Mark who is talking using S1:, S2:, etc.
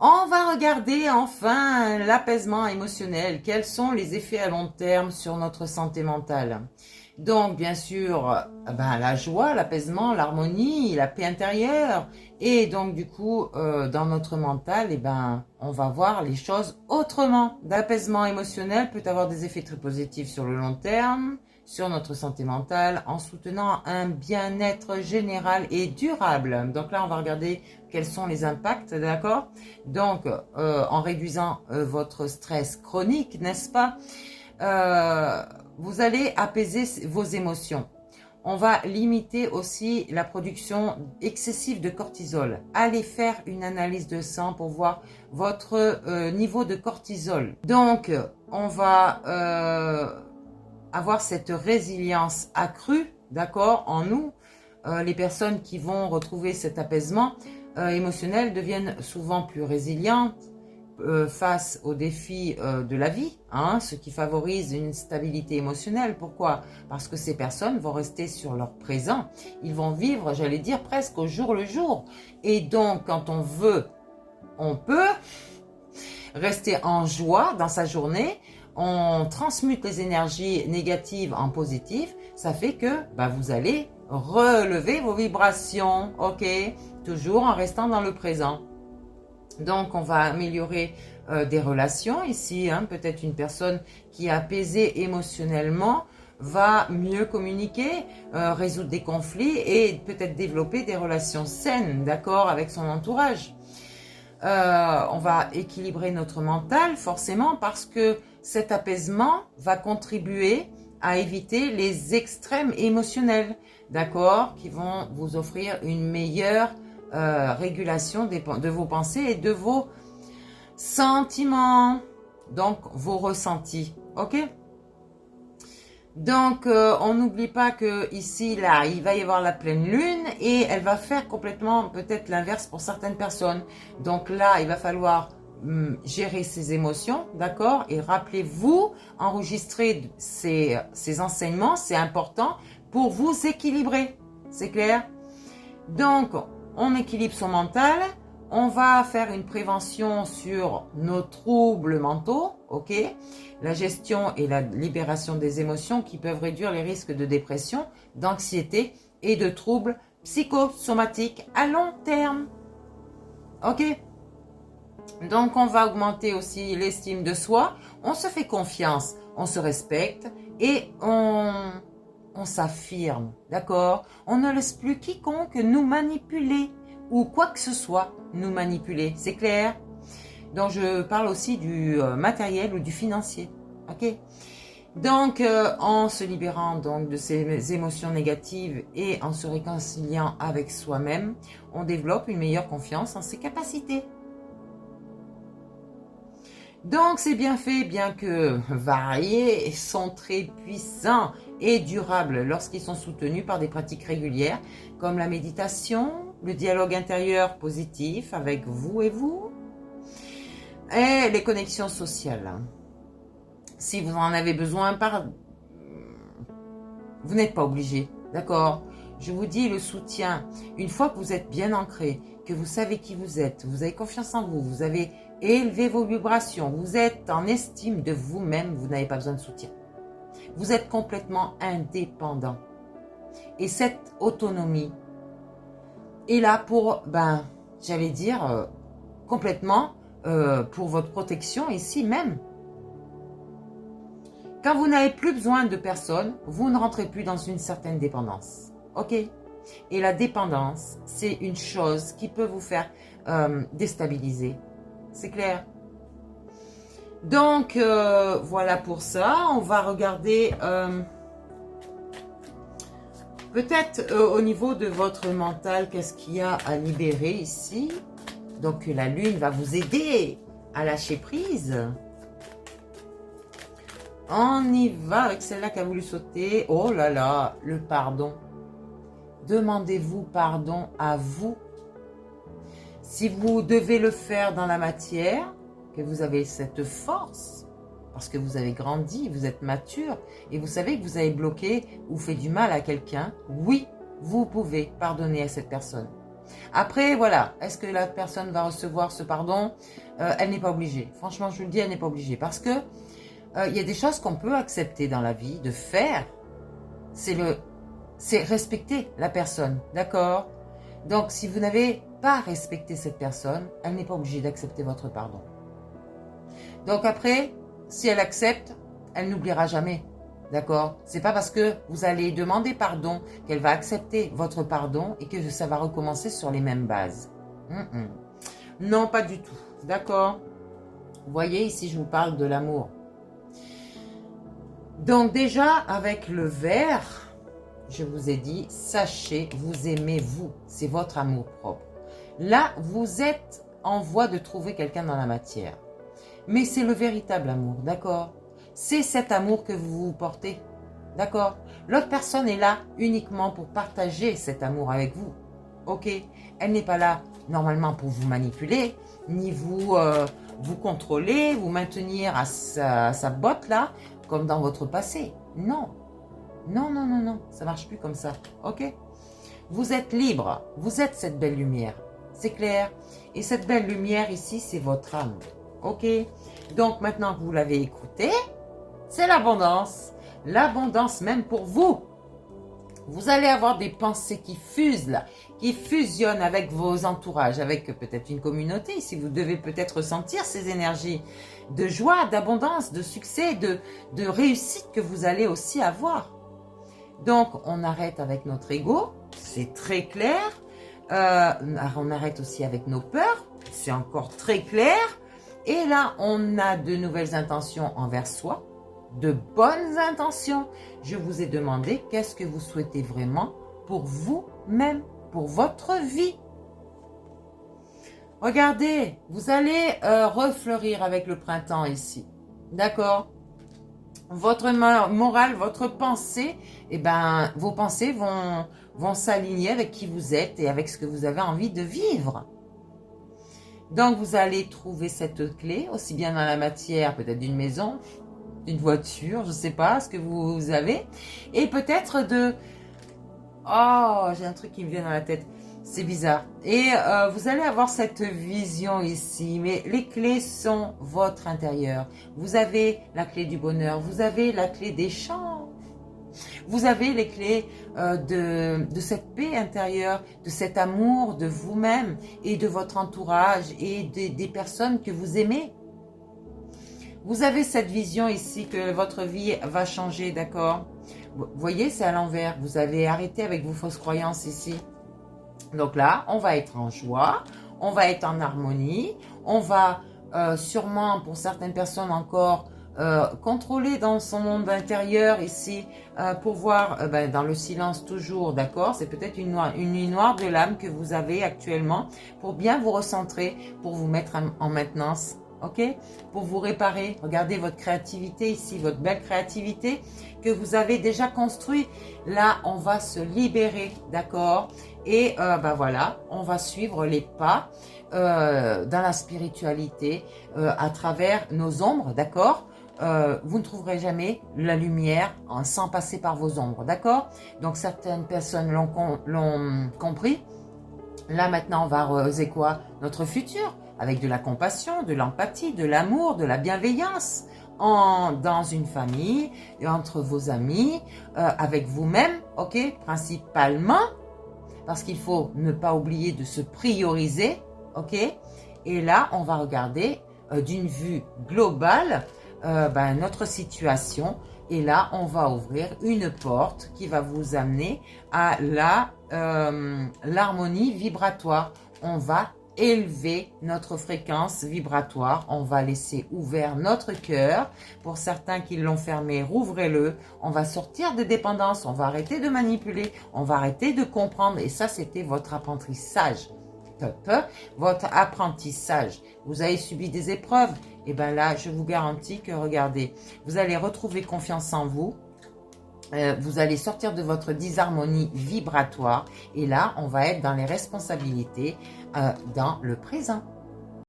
S1: On va regarder enfin l'apaisement émotionnel. Quels sont les effets à long terme sur notre santé mentale? Donc, bien sûr, la joie, l'apaisement, l'harmonie, la paix intérieure. Et donc, du coup, dans notre mental, on va voir les choses autrement. L'apaisement émotionnel peut avoir des effets très positifs sur le long terme, sur notre santé mentale, en soutenant un bien-être général et durable. Donc là, on va regarder quels sont les impacts, d'accord? Donc, en réduisant votre stress chronique, n'est-ce pas? Vous allez apaiser vos émotions. On va limiter aussi la production excessive de cortisol. Allez faire une analyse de sang pour voir votre niveau de cortisol. Donc, on va avoir cette résilience accrue, d'accord, en nous. Les personnes qui vont retrouver cet apaisement émotionnel deviennent souvent plus résilientes face aux défis de la vie, ce qui favorise une stabilité émotionnelle. Pourquoi? Parce que ces personnes vont rester sur leur présent. Ils vont vivre, j'allais dire, presque au jour le jour. Et donc, quand on veut, on peut rester en joie dans sa journée. On transmute les énergies négatives en positives. Ça fait que vous allez relever vos vibrations, ok? Toujours en restant dans le présent. Donc, on va améliorer des relations ici. Peut-être une personne qui est apaisée émotionnellement va mieux communiquer, résoudre des conflits et peut-être développer des relations saines, d'accord, avec son entourage. On va équilibrer notre mental forcément parce que cet apaisement va contribuer à éviter les extrêmes émotionnels, d'accord, qui vont vous offrir une meilleure régulation de vos pensées et de vos sentiments, donc vos ressentis, ok? Donc, on n'oublie pas que ici, là, il va y avoir la pleine lune et elle va faire complètement peut-être l'inverse pour certaines personnes. Donc là, il va falloir gérer ses émotions, d'accord? Et rappelez-vous, enregistrer ces enseignements, c'est important pour vous équilibrer, c'est clair? Donc, on équilibre son mental, on va faire une prévention sur nos troubles mentaux, ok? La gestion et la libération des émotions qui peuvent réduire les risques de dépression, d'anxiété et de troubles psychosomatiques à long terme. Ok? Donc, on va augmenter aussi l'estime de soi, on se fait confiance, on se respecte et on s'affirme, d'accord? On ne laisse plus quiconque nous manipuler ou quoi que ce soit nous manipuler, c'est clair? Donc, je parle aussi du matériel ou du financier, ok? Donc, en se libérant donc de ces émotions négatives et en se réconciliant avec soi-même, on développe une meilleure confiance en ses capacités. Donc, ces bienfaits, bien que variés, sont très puissants et durables lorsqu'ils sont soutenus par des pratiques régulières comme la méditation, le dialogue intérieur positif avec vous et vous, et les connexions sociales. Si vous en avez besoin, vous n'êtes pas obligé, d'accord? Je vous dis le soutien, une fois que vous êtes bien ancré, que vous savez qui vous êtes, vous avez confiance en vous, vous avez élevé vos vibrations, vous êtes en estime de vous-même, vous n'avez pas besoin de soutien. Vous êtes complètement indépendant. Et cette autonomie est là pour, j'allais dire, complètement pour votre protection ici même. Quand vous n'avez plus besoin de personne, vous ne rentrez plus dans une certaine dépendance. Ok? Et la dépendance, c'est une chose qui peut vous faire déstabiliser. C'est clair? Donc, voilà pour ça. On va regarder peut-être au niveau de votre mental, qu'est-ce qu'il y a à libérer ici. Donc, la lune va vous aider à lâcher prise. On y va avec celle-là qui a voulu sauter. Oh là là, le pardon. Demandez-vous pardon à vous. Si vous devez le faire dans la matière, que vous avez cette force, parce que vous avez grandi, vous êtes mature, et vous savez que vous avez bloqué ou fait du mal à quelqu'un, oui, vous pouvez pardonner à cette personne. Après, voilà, est-ce que la personne va recevoir ce pardon? Elle n'est pas obligée. Franchement, je vous le dis, elle n'est pas obligée. Parce que il y a des choses qu'on peut accepter dans la vie, de faire. C'est respecter la personne, d'accord? Donc, si vous n'avez pas respecté cette personne, elle n'est pas obligée d'accepter votre pardon. Donc après, si elle accepte, elle n'oubliera jamais. D'accord? C'est pas parce que vous allez demander pardon qu'elle va accepter votre pardon et que ça va recommencer sur les mêmes bases. Non, pas du tout. D'accord? Vous voyez, ici, je vous parle de l'amour. Donc déjà, avec le vert, je vous ai dit, sachez, vous aimez vous. C'est votre amour propre. Là, vous êtes en voie de trouver quelqu'un dans la matière. Mais c'est le véritable amour, d'accord? C'est cet amour que vous vous portez, d'accord? L'autre personne est là uniquement pour partager cet amour avec vous, ok? Elle n'est pas là normalement pour vous manipuler, ni vous contrôler, vous maintenir à sa botte là, comme dans votre passé. Non, non, non, non, non, ça marche plus comme ça, ok? Vous êtes libre, vous êtes cette belle lumière, c'est clair? Et cette belle lumière ici, c'est votre âme. Ok, donc maintenant que vous l'avez écouté, c'est l'abondance. L'abondance même pour vous. Vous allez avoir des pensées qui fusent là, qui fusionnent avec vos entourages, avec peut-être une communauté. Si vous devez peut-être ressentir ces énergies de joie, d'abondance, de succès, de réussite que vous allez aussi avoir. Donc, on arrête avec notre ego, c'est très clair. On arrête aussi avec nos peurs, c'est encore très clair. Et là, on a de nouvelles intentions envers soi, de bonnes intentions. Je vous ai demandé qu'est-ce que vous souhaitez vraiment pour vous-même, pour votre vie. Regardez, vous allez refleurir avec le printemps ici. D'accord? Votre morale, votre pensée, eh ben, vos pensées vont s'aligner avec qui vous êtes et avec ce que vous avez envie de vivre. Donc, vous allez trouver cette clé, aussi bien dans la matière, peut-être d'une maison, d'une voiture, je ne sais pas ce que vous avez. Et peut-être de... Oh, j'ai un truc qui me vient dans la tête. C'est bizarre. Et vous allez avoir cette vision ici. Mais les clés sont votre intérieur. Vous avez la clé du bonheur. Vous avez la clé des champs. Vous avez les clés de cette paix intérieure, de cet amour de vous-même et de votre entourage et des personnes que vous aimez. Vous avez cette vision ici que votre vie va changer, d'accord? Vous voyez, c'est à l'envers. Vous avez arrêté avec vos fausses croyances ici. Donc là, on va être en joie, on va être en harmonie, on va sûrement, pour certaines personnes encore, contrôler dans son monde intérieur ici pour voir dans le silence toujours, d'accord? C'est peut-être une nuit noire de l'âme que vous avez actuellement pour bien vous recentrer, pour vous mettre en maintenance, ok? Pour vous réparer. Regardez votre créativité ici, votre belle créativité que vous avez déjà construite. Là, on va se libérer, d'accord? Et voilà, on va suivre les pas dans la spiritualité à travers nos ombres, d'accord? Vous ne trouverez jamais la lumière sans passer par vos ombres, d'accord? Donc certaines personnes l'ont compris. Là maintenant, on va oser quoi? Notre futur, avec de la compassion, de l'empathie, de l'amour, de la bienveillance, dans une famille, entre vos amis, avec vous-même, ok? Principalement, parce qu'il faut ne pas oublier de se prioriser, ok? Et là, on va regarder d'une vue globale notre situation. Et là, on va ouvrir une porte qui va vous amener à l'harmonie vibratoire. On va élever notre fréquence vibratoire. On va laisser ouvert notre cœur. Pour certains qui l'ont fermé, rouvrez-le. On va sortir de dépendance. On va arrêter de manipuler. On va arrêter de comprendre. Et ça, c'était votre apprentissage. Votre apprentissage. Vous avez subi des épreuves. Et bien là, je vous garantis que, regardez, vous allez retrouver confiance en vous. Vous allez sortir de votre disharmonie vibratoire. Et là, on va être dans les responsabilités dans le présent.